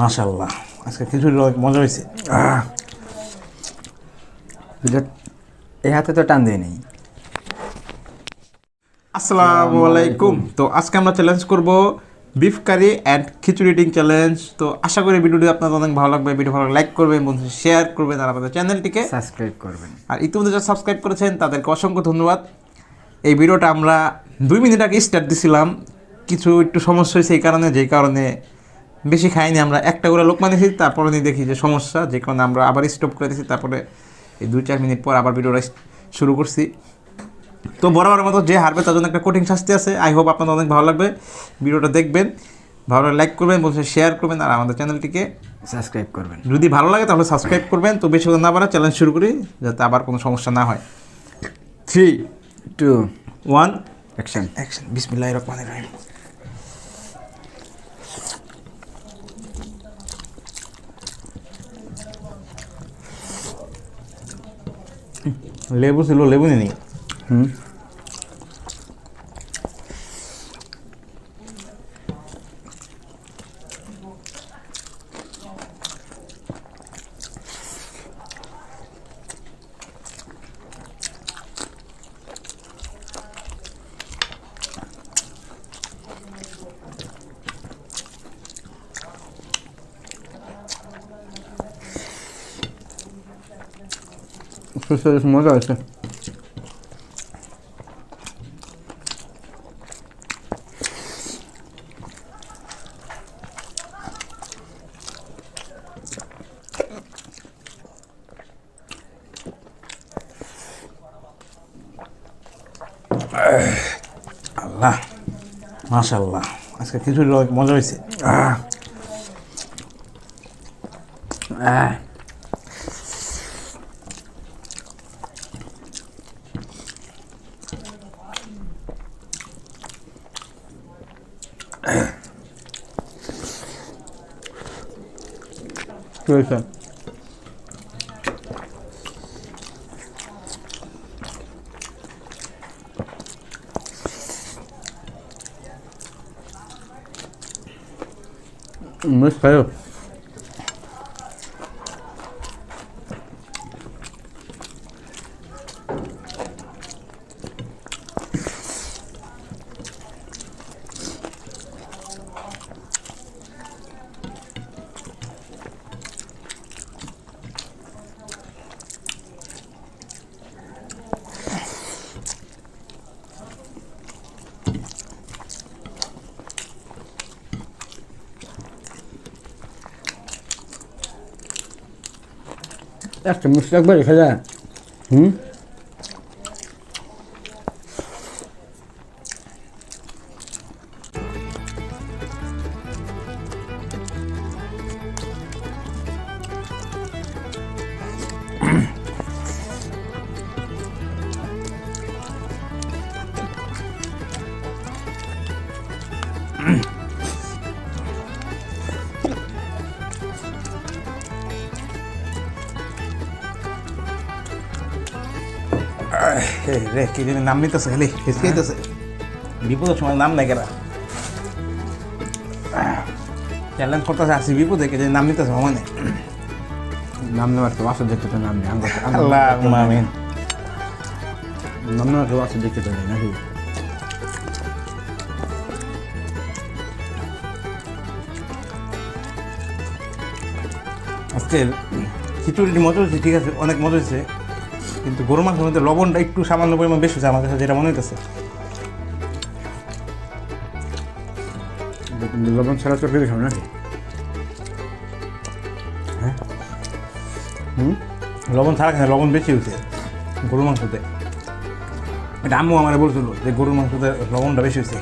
মাশাআল্লাহ, আজকে খিচুড়ি অনেক মজা হয়েছে। এই হাতে তো টান দিয়ে নেই। আসসালামু আলাইকুম। তো আজকে আমরা চ্যালেঞ্জ করব beef curry and khichuri eating challenge. তো আশা করি ভিডিওটি আপনাদের অনেক ভালো লাগবে। ভিডিও ভালো লাইক করবেন, বন্ধু শেয়ার করবেন, আর আমাদের চ্যানেলটিকে সাবস্ক্রাইব করবেন। আর ইতিমধ্যে যারা সাবস্ক্রাইব করেছেন তাদেরকে অসংখ্য ধন্যবাদ। এই ভিডিওটা আমরা 2 মিনিট আগে স্টার্ট দিছিলাম, কিছু একটু সমস্যা হয়েছে যেই কারণে বেশি খাইনি। আমরা একটা করে লোক মানেছি, তারপরে দেখি যে সমস্যা, যে কারণে আমরা আবার স্টপ করে দিয়েছি। তারপরে এই 2-4 মিনিট পর আবার ভিডিওটা শুরু করছি। তো বরাবরের মতো যে হারবে তার জন্য একটা কঠিন শাস্তি আছে। আই হোপ আপনাদের অনেক ভালো লাগবে, ভিডিওটা দেখবেন, ভালো লাইক করবেন, বলছে শেয়ার করবেন, আর আমাদের চ্যানেলটিকে সাবস্ক্রাইব করবেন। যদি ভালো লাগে তাহলে সাবস্ক্রাইব করবেন। তো বেশি কথা না বাড়া চ্যালেঞ্জ শুরু করি, যাতে আবার কোনো সমস্যা না হয়। 3, 2, 1 অ্যাকশন। অ্যাকশন। বিসমিল্লাহির রহমানির রহিম। লেবু ছিল, লেবু নেই। মজা হয়েছে। আল্লাহ, মাশাআল্লাহ, আজকে খিচুড়ি অনেক মজা হয়েছে। কি হয়েছে? মিস খাও। একটা মিষ্টি একবার রেখে যায়। রে কি জানি নাম নিতেছে, খালি হিসকাইতেছে। বিপদের সময় নাম নেই কেরা, চ্যালেঞ্জ করতেছে, আসি বিপদে, কে জানি নাম নিতেছে ভগবানে। নাম নেওয়ার কেউ আসে দেখতে তো নাম নেই। আল্লাহ আমিন। নাম নেওয়ার কেউ আসে দেখতে তো নেই নাকি? আজকে খিচুড়িটি মজা হয়েছে, ঠিক আছে, অনেক মজা হয়েছে, কিন্তু গরু মাংসের মধ্যে লবণটা একটু সামান্য পরিমাণ বেশি হয়েছে আমার কাছে, যেটা মনে হইতেছে। লবণ ছাড়া তরকারি খাবে নাকি? হ্যাঁ, লবণ ছাড়া খায়, লবণ বেশি হয়েছে গরুর মাংসতে। এটা আম্মু আমার বলছিল যে গরুর মাংসতে লবণটা বেশি হয়েছে।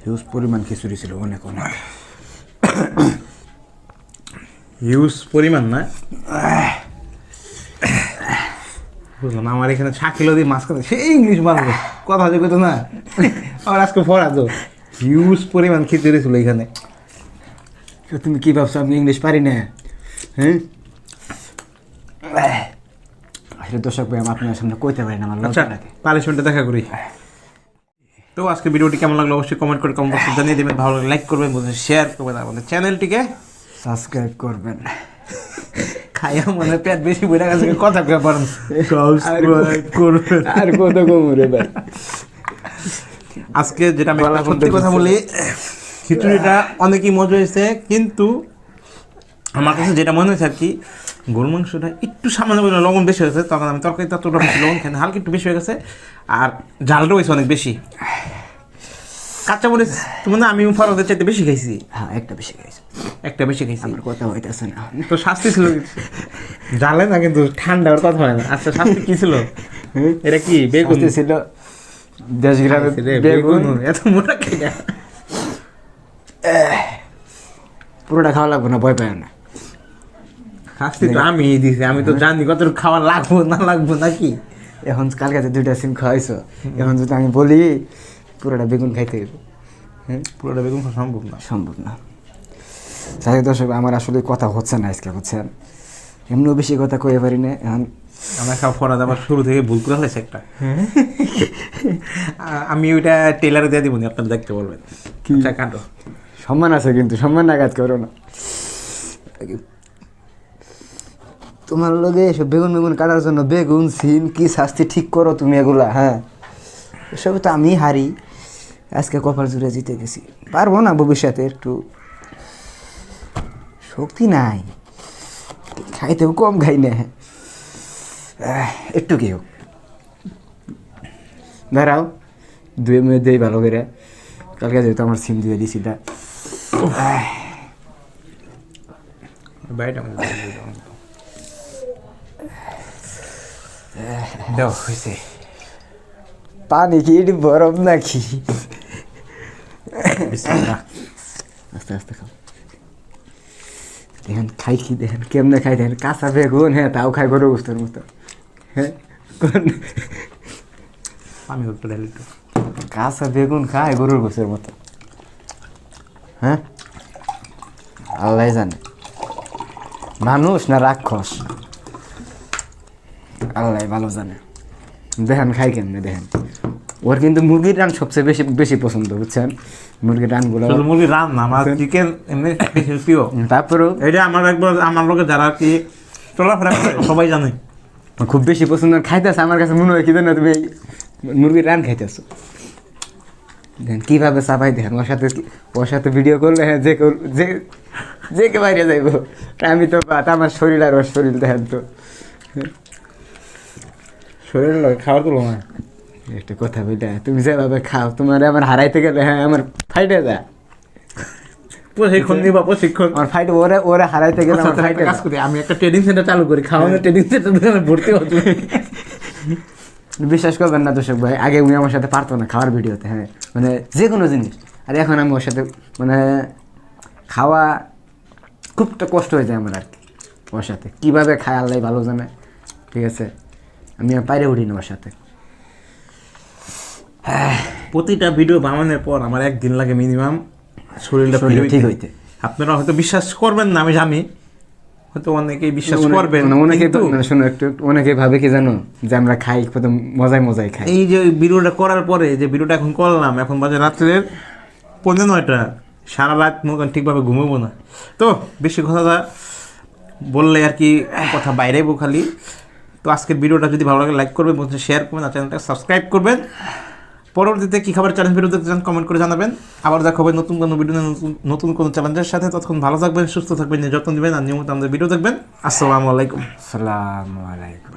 হিউজ পরিমাণ খিচুড়ি ছিল অনেক অনেক হিউজ পরিমাণ না বুঝলাম। আমার এখানে শাকিল দিয়ে মাছ খাতে সেই ইংলিশ মারবে কথা যে কত না আমার আজকে পড়া তো হিউজ পরিমাণ খিচুড়ি ছিল এখানে। তুমি কি ভাবছো আমি ইংলিশ পারি না? হ্যাঁ আসলে দর্শক ভাই আমি আপনার সামনে কইতে পারি না, আমার আচ্ছা লজ্জা লাগে। পানিশমেন্টে দেখা করি। তো আজকে ভিডিওটি কেমন লাগলো অবশ্যই কমেন্ট করে কমেন্ট বক্সে জানিয়ে দেবেন। ভালো লাগলে লাইক করবেন, বলছেন শেয়ার করবেন, আমাদের চ্যানেলটিকে সাবস্ক্রাইব করবেন। খাইয়া মনে পেট বেশি বইটা গেছে কথা কয়ে পারেন সাবস্ক্রাইব করবেন। আর কত কমরে ভাই আজকে যেটা আমি একটা সত্যি কথা বলি, খিচুড়িটা অনেকই মজা হয়েছে, কিন্তু আমার কাছে যেটা মনে হয়েছে আর কি গরুর মাংসটা একটু সামান্য পরিমাণ লবণ বেশি হয়েছে, তখন আমি তরকারি ততটা বেশি লবণ খাই না, হালকা একটু বেশি হয়ে গেছে। আর ঝালটা হয়েছে অনেক বেশি। কাঁচা মরিচ তুমি না আমি ফরদের চাইতে বেশি খাইছি। হ্যাঁ একটা বেশি খাইছি, একটা বেশি খাইছি। আমার কথা হইতেছে না। তো শাস্তি ছিল জানলে না, কিন্তু ঠান্ডার কথা হয় না। আচ্ছা শাস্তি কি ছিল? এটা কি বেগুন ছিল? দেশ গ্রামে বেগুন এত মোটা খেয়ে পুরোটা খাওয়া লাগবে না, ভয় পায় না। শাস্তি তো আমি দিছি, আমি তো জানি কত খাওয়া লাগবো না লাগবো নাকি। এখন কালকে 2টা সিম খাওয়াইছো, এখন যদি আমি বলি পুরোটা বেগুন খাইতে হবে, হ্যাঁ পুরোটা বেগুন খাওয়া সম্ভব না, সম্ভব না। যাই হোক দর্শক, আমার আসলে কথা হচ্ছে না আজকে, বুঝছেন? এমনিও বেশি কথা কয়ে পারি না। এখন আমার খাওয়া ফরাদ আবার শুরু থেকে ভুল করে হয়েছে একটা। আমি ওইটা টেলারে দিয়ে দিব, আপনারা দেখতে বলবেন। আচ্ছা কাটো। সম্মান আছে কিন্তু সম্মান আঘাত করো না। তোমার লগে এসব বেগুন বেগুন কাটার জন্য বেগুন সিম কি শাস্তি ঠিক করো তুমি এগুলা? হ্যাঁ এসব তো আমি হারি, আজকে কপাল জুড়ে জিতে গেছি, পারবো না ভবিষ্যতে, একটু শক্তি নাই, খাইতেও কম খাই না, একটু কি হোক। দাঁড়াও 2 মিনিট দেই ভালো করে, কালকে যেহেতু আমার সিম দিয়ে দিছি তা হয়েছে। পানি কি এটি বরফ নাকি? আস্তে আস্তে খাও, দেখেন খাই কি, দেখেন কেমনে খাই, দেখেন কাঁচা বেগুন, হ্যাঁ তাও খাই গরু গোস্তের মতো। হ্যাঁ পানি একটু ঢেলে একটু। কাঁচা বেগুন খায় গরুর গোস্তের মতো, হ্যাঁ আল্লাহ জানে মানুষ না রাক্ষস, আল্লাহ ভালো জানে। দেখেন খাই কেমনে, দেখেন ওর কিন্তু মুরগির রান সবচেয়ে বেশি বেশি পছন্দ, বুঝছেন? মুরগির রানগুলো, মুরগির রান না, আমার চিকেন এমনি প্রিয়। তারপরেও এটা আমার একবার আমার লোকে যারা কি চলাফেরা করে সবাই জানে খুব বেশি পছন্দ খাইতেছে। আমার কাছে মনে হয় কি জানো, তুমি মুরগির রান খাইতেছো, দেখেন কীভাবে চাপাই, দেখেন ওর সাথে ভিডিও করলে, হ্যাঁ যে যে যে কে বাইরে যাইব, আমি তো আমার শরীর আর ওর শরীর, দেখেন তো শরীরের লোক খাবার তুলো না, একটা কথা বলতে, তুমি যেভাবে খাও তোমার আমার হারাইতে গেলে হ্যাঁ আমার ফাইটে যায়। প্রশিক্ষণ নিবা, প্রশিক্ষণ। আমার ফাইট ওরে ওরে হারাইতে গেলে আমার আচ্ছা, ফাইটে একটা কাজ করি, আমি একটা ট্রেনিং সেন্টার চালু করি, খাওয়ানোর ট্রেনিং সেন্টার ভর্তি হচ্ছে। বিশ্বাস করবেন না দর্শক ভাই, আগে উনি আমার সাথে পারতো না খাওয়ার ভিডিওতে, হ্যাঁ মানে যে কোনো জিনিস। আর এখন আমি ওর সাথে মানে খাওয়া খুবটা কষ্ট হয়ে যায় আমার আর কি ওর সাথে, কীভাবে খায় আল্লাহ ভালো জানে, ঠিক আছে। আমি আর পাইরে উঠি না ওর সাথে। প্রতিটা ভিডিও বানানোর পর আমার একদিন লাগে মিনিমাম শরীরটা ঠিক হইতে। আপনারা হয়তো বিশ্বাস করবেন না, আমি জানি, হয়তো অনেকেই বিশ্বাস করবেন, অনেকে কিন্তু শোনো একটু, অনেকে ভাবে কি জানো যে আমরা খাই কত মজায় মজায় খাই। এই যে ভিডিওটা করার পরে যে ভিডিওটা এখন করলাম, এখন বাজে রাত্রের 9:45, সারা রাত মতন ঠিকভাবে ঘুমাবো না। তো বেশি কথা বললে আর কি কথা বাইরেবো খালি। তো আজকের ভিডিওটা যদি ভালো লাগে লাইক করবেন, বলছেন শেয়ার করবেন, আর চ্যানেলটা সাবস্ক্রাইব করবেন। পরবর্তীতে কী খাবার চ্যালেঞ্জ ভিডিও দেখতে চান কমেন্ট করে জানাবেন। আবার দেখা হবে নতুন কোনো ভিডিও, নতুন কোনো চ্যালেঞ্জের সাথে। ততক্ষণ ভালো থাকবেন, সুস্থ থাকবেন, যত্ন নেবেন, আর নিয়মিত আমাদের ভিডিও দেখবেন। আসসালামু আলাইকুম। আসসালামু আলাইকুম।